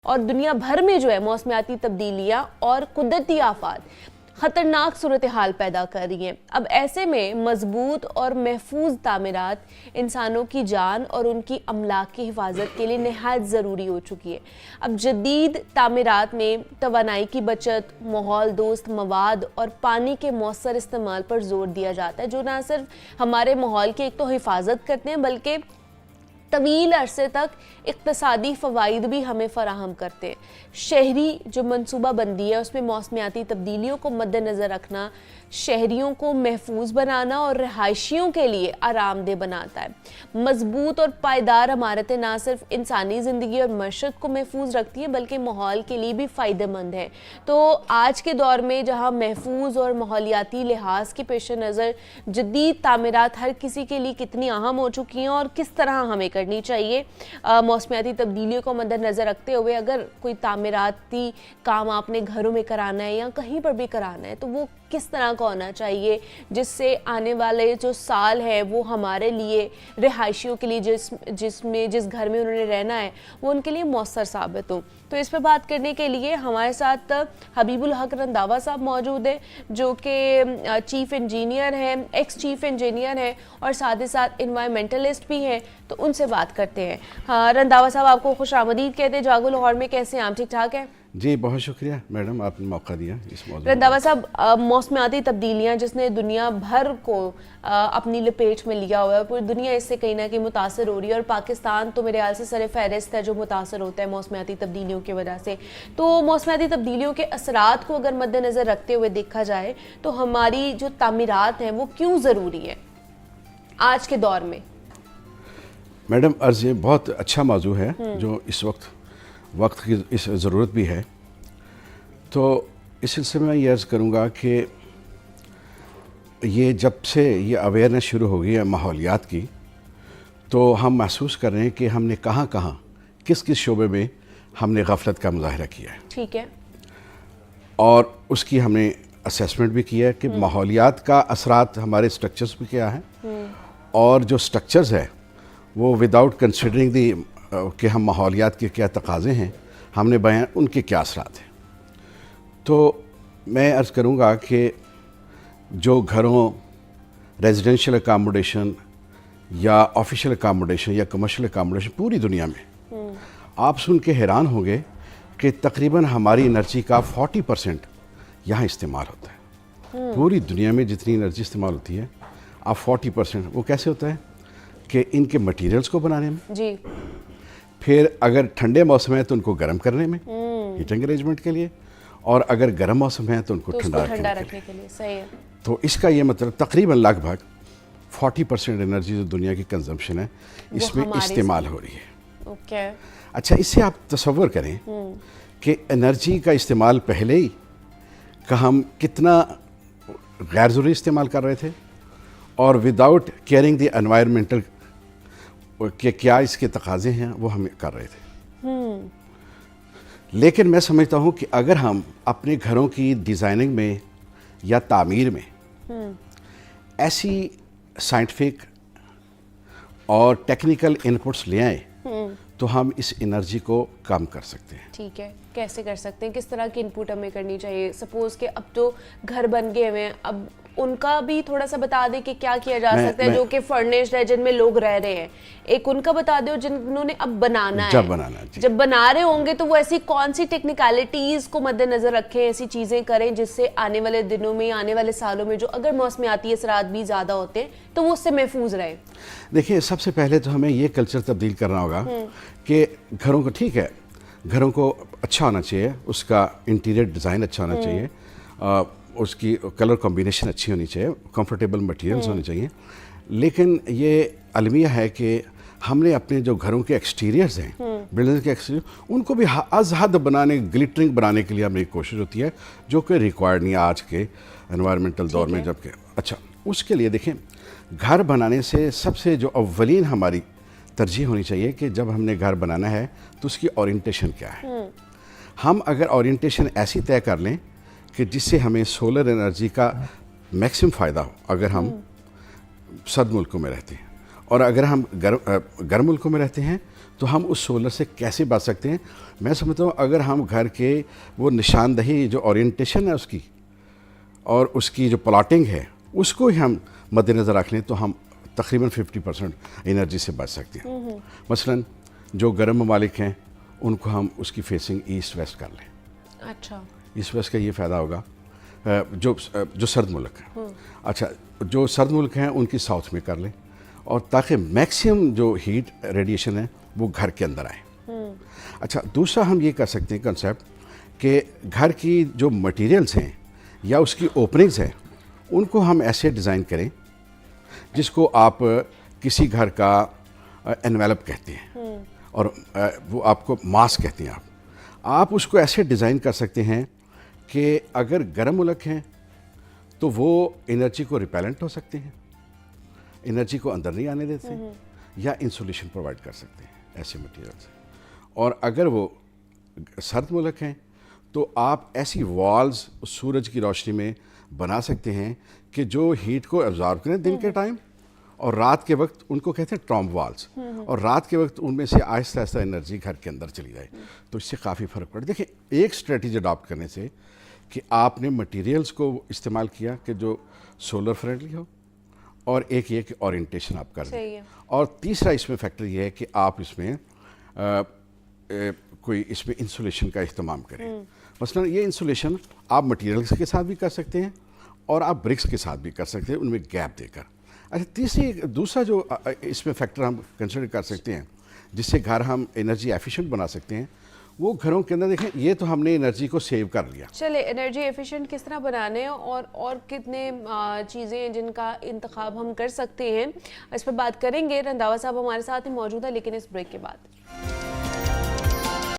اور دنیا بھر میں جو ہے موسمیاتی تبدیلیاں اور قدرتی آفات خطرناک صورتحال پیدا کر رہی ہیں۔ اب ایسے میں مضبوط اور محفوظ تعمیرات انسانوں کی جان اور ان کی املاک کی حفاظت کے لیے نہایت ضروری ہو چکی ہے۔ اب جدید تعمیرات میں توانائی کی بچت، ماحول دوست مواد اور پانی کے مؤثر استعمال پر زور دیا جاتا ہے، جو نہ صرف ہمارے ماحول کی ایک تو حفاظت کرتے ہیں بلکہ طویل عرصے تک اقتصادی فوائد بھی ہمیں فراہم کرتے ہیں۔ شہری جو منصوبہ بندی ہے اس میں موسمیاتی تبدیلیوں کو مد نظر رکھنا شہریوں کو محفوظ بنانا اور رہائشیوں کے لیے آرام دہ بناتا ہے۔ مضبوط اور پائیدار عمارتیں نہ صرف انسانی زندگی اور معیشت کو محفوظ رکھتی ہیں بلکہ ماحول کے لیے بھی فائدہ مند ہے۔ تو آج کے دور میں جہاں محفوظ اور ماحولیاتی لحاظ کے پیش نظر جدید تعمیرات ہر کسی کے لیے کتنی اہم ہو چکی ہیں اور کس طرح ہمیں کرنی چاہیے، موسمیاتی تبدیلیوں کو مد نظر رکھتے ہوئے اگر کوئی تعمیراتی کام آپ نے گھروں میں کرانا ہے یا کہیں پر بھی کرانا ہے تو وہ کس طرح کا ہونا چاہیے جس سے آنے والے جو سال ہے وہ ہمارے لیے رہائشیوں کے لیے جس گھر میں انہوں نے رہنا ہے وہ ان کے لیے مؤثر ثابت ہو۔ تو اس پہ بات کرنے کے لیے ہمارے ساتھ حبیب الحق رنداوا صاحب موجود ہیں جو کہ چیف انجینئر ہیں، ایکس چیف انجینئر ہیں اور ساتھ ہی ساتھ انوائرمنٹلسٹ بھی ہیں، تو ان سے بات کرتے ہیں۔ رنداوا صاحب آپ کو خوش آمدید کہتے ہیں جاگو لاہور میں، کیسے ہیں آپ؟ ٹھیک ٹھاک ہیں؟ جی بہت شکریہ میڈم، آپ نے موقع دیا اس موضوع۔ رنداوا صاحب، موسمیاتی تبدیلیاں جس نے دنیا بھر کو اپنی لپیٹ میں لیا ہوا ہے، پوری دنیا اس سے کہیں نہ کہیں متاثر ہو رہی ہے اور پاکستان تو میرے خیال سے سر فہرست ہے جو متاثر ہوتا ہے موسمیاتی تبدیلیوں کی وجہ سے۔ تو موسمیاتی تبدیلیوں کے اثرات کو اگر مد نظر رکھتے ہوئے دیکھا جائے تو ہماری جو تعمیرات ہیں وہ کیوں ضروری ہے آج کے دور میں؟ میڈم عرض یہ بہت اچھا موضوع ہے جو اس وقت کی اس ضرورت بھی ہے۔ تو اس سلسلے میں یہ عرض کروں گا کہ یہ جب سے یہ اویئرنیس شروع ہو گئی ہے ماحولیات کی، تو ہم محسوس کر رہے ہیں کہ ہم نے کہاں کہاں کس شعبے میں ہم نے غفلت کا مظاہرہ کیا ہے، ٹھیک ہے، اور اس کی ہم نے اسیسمنٹ بھی کیا ہے کہ ماحولیات کا اثرات ہمارے سٹرکچرز پہ کیا ہیں، اور جو سٹرکچرز ہے وہ وداؤٹ کنسیڈرنگ دی کہ ہم ماحولیات کے کیا تقاضے ہیں ہم نے بیان ان کے کیا اثرات ہیں۔ تو میں عرض کروں گا کہ جو گھروں ریزیڈینشیل اکاموڈیشن یا آفیشیل اکاموڈیشن یا کمرشل اکاموڈیشن پوری دنیا میں آپ سن کے حیران ہوں گے کہ تقریباً ہماری انرجی کا 40% یہاں استعمال ہوتا ہے۔ پوری دنیا میں جتنی انرجی استعمال ہوتی ہے اب 40% وہ کیسے ہوتا ہے کہ ان کے مٹیریلز کو بنانے میں، جی، پھر اگر ٹھنڈے موسم ہے تو ان کو گرم کرنے میں ہیٹنگ ارینجمنٹ کے لیے، اور اگر گرم موسم ہے تو ان کو ٹھنڈا رکھنے کے لیے۔ صحیح ہے۔ تو اس کا یہ مطلب تقریباً لگ بھگ 40% انرجی جو دنیا کی کنزمپشن ہے اس میں استعمال ہو رہی ہے۔ اوکے، اچھا، اس سے آپ تصور کریں کہ انرجی کا استعمال پہلے ہی کہ ہم کتنا غیر ضروری استعمال کر رہے تھے، اور وداؤٹ کیئرنگ دی انوائرمنٹل کہ کیا اس کے تقاضے ہیں وہ ہم کر رہے تھے۔ لیکن میں سمجھتا ہوں کہ اگر ہم اپنے گھروں کی ڈیزائننگ میں یا تعمیر میں ایسی سائنٹیفک اور ٹیکنیکل انپٹس لے آئیں تو ہم اس انرجی کو کم کر سکتے ہیں۔ ٹھیک ہے، کیسے کر سکتے ہیں؟ کس طرح کی انپٹ ہمیں کرنی چاہیے؟ سپوز کہ اب تو گھر بن گئے ہوئے ہیں، اب ان کا بھی تھوڑا سا بتا دیں کہ کیا کیا جا سکتا ہے جو کہ فرنشڈ ہے، جن میں لوگ رہ رہے ہیں۔ ایک ان کا بتا دو جنہوں نے اب بنانا ہے، جب بنا رہے ہوں گے تو وہ ایسی کون سی ٹیکنیکلٹیز کو مد نظر رکھیں، ایسی چیزیں کریں جس سے آنے والے دنوں میں، آنے والے سالوں میں جو اگر موسمیاتی اثرات بھی زیادہ ہوتے ہیں تو وہ اس سے محفوظ رہے۔ دیکھیے، سب سے پہلے تو ہمیں یہ کلچر تبدیل کرنا ہوگا کہ گھروں کو، ٹھیک ہے، گھروں کو اچھا ہونا چاہیے، اس کا انٹیریئر ڈیزائن اچھا ہونا چاہیے، اس کی کلر کمبینیشن اچھی ہونی چاہیے، کمفرٹیبل مٹیریلز ہونے چاہیے، لیکن یہ المیہ ہے کہ ہم نے اپنے جو گھروں کے ایکسٹیریئرز ہیں، بلڈنگ کے ایکسٹیریئر، ان کو بھی از حد بنانے، گلٹرنگ بنانے کے لیے ہماری کوشش ہوتی ہے جو کہ ریکوائرڈ نہیں ہے آج کے انوائرمنٹل دور میں۔ جب کہ اچھا، اس کے لیے دیکھیں، گھر بنانے سے سب سے جو اولین ہماری ترجیح ہونی چاہیے کہ جب ہم نے گھر بنانا ہے تو اس کی اورینٹیشن کیا ہے۔ ہم اگر اورینٹیشن ایسی طے کر لیں کہ جس سے ہمیں سولر انرجی کا میکسیمم فائدہ ہو، اگر ہم سرد ملکوں میں رہتے ہیں، اور اگر ہم گرم ملکوں میں رہتے ہیں تو ہم اس سولر سے کیسے بچ سکتے ہیں؟ میں سمجھتا ہوں اگر ہم گھر کے وہ نشاندہی جو اورینٹیشن ہے اس کی اور اس کی جو پلاٹنگ ہے اس کو ہی ہم مد نظر رکھ لیں تو ہم تقریباً 50% انرجی سے بچ سکتے ہیں. مثلاً جو گرم ممالک ہیں ان کو ہم اس کی فیسنگ ایسٹ ویسٹ کر لیں. اچھا ایسٹ ویسٹ کا یہ فائدہ ہوگا جو سرد ملک ہیں. اچھا جو سرد ملک ہیں ان کی ساؤتھ میں کر لیں اور تاکہ میکسیمم جو ہیٹ ریڈیشن ہے وہ گھر کے اندر آئے. اچھا دوسرا ہم یہ کر سکتے ہیں کنسیپٹ کہ گھر کی جو مٹیریلز ہیں یا اس کی اوپننگز ہیں ان کو ہم ایسے ڈیزائن کریں جس کو آپ کسی گھر کا انویلپ کہتے ہیں اور وہ آپ کو ماس کہتے ہیں. آپ اس کو ایسے ڈیزائن کر سکتے ہیں کہ اگر گرم ملک ہیں تو وہ انرجی کو ریپیلنٹ ہو سکتے ہیں, انرجی کو اندر نہیں آنے دیتے یا انسولیشن پرووائڈ کر سکتے ہیں ایسے مٹیریل سے. اور اگر وہ سرد ملک ہیں تو آپ ایسی والز سورج کی روشنی میں بنا سکتے ہیں کہ جو ہیٹ کو ایبزارب کریں دن کے ٹائم, اور رات کے وقت ان کو کہتے ہیں ٹرامب والز, اور رات کے وقت ان میں سے آہستہ آہستہ انرجی گھر کے اندر چلی جائے. تو اس سے کافی فرق پڑے. دیکھیں ایک اسٹریٹجی اڈاپٹ کرنے سے کہ آپ نے مٹیریلز کو استعمال کیا کہ جو سولر فرینڈلی ہو, اور ایک یہ کہ اورینٹیشن آپ کر دیں, اور تیسرا اس میں فیکٹر یہ ہے کہ آپ اس میں کوئی اس میں انسولیشن کا اہتمام کریں. مثلا یہ انسولیشن آپ مٹیریلز کے ساتھ بھی کر سکتے ہیں اور آپ برکس کے ساتھ بھی کر سکتے ہیں ان میں گیپ دے کر. اچھا دوسرا جو اس میں فیکٹر ہم کنسیڈر کر سکتے ہیں جس سے گھر ہم انرجی ایفیشینٹ بنا سکتے ہیں, وہ گھروں کے اندر دیکھیں یہ تو ہم نے انرجی کو سیو کر لیا. چلے انرجی ایفیشینٹ کس طرح بنانے اور کتنے چیزیں ہیں جن کا انتخاب ہم کر سکتے ہیں, اس پر بات کریں گے. رنداوا صاحب ہمارے ساتھ ہی موجود ہے لیکن اس بریک کے بعد.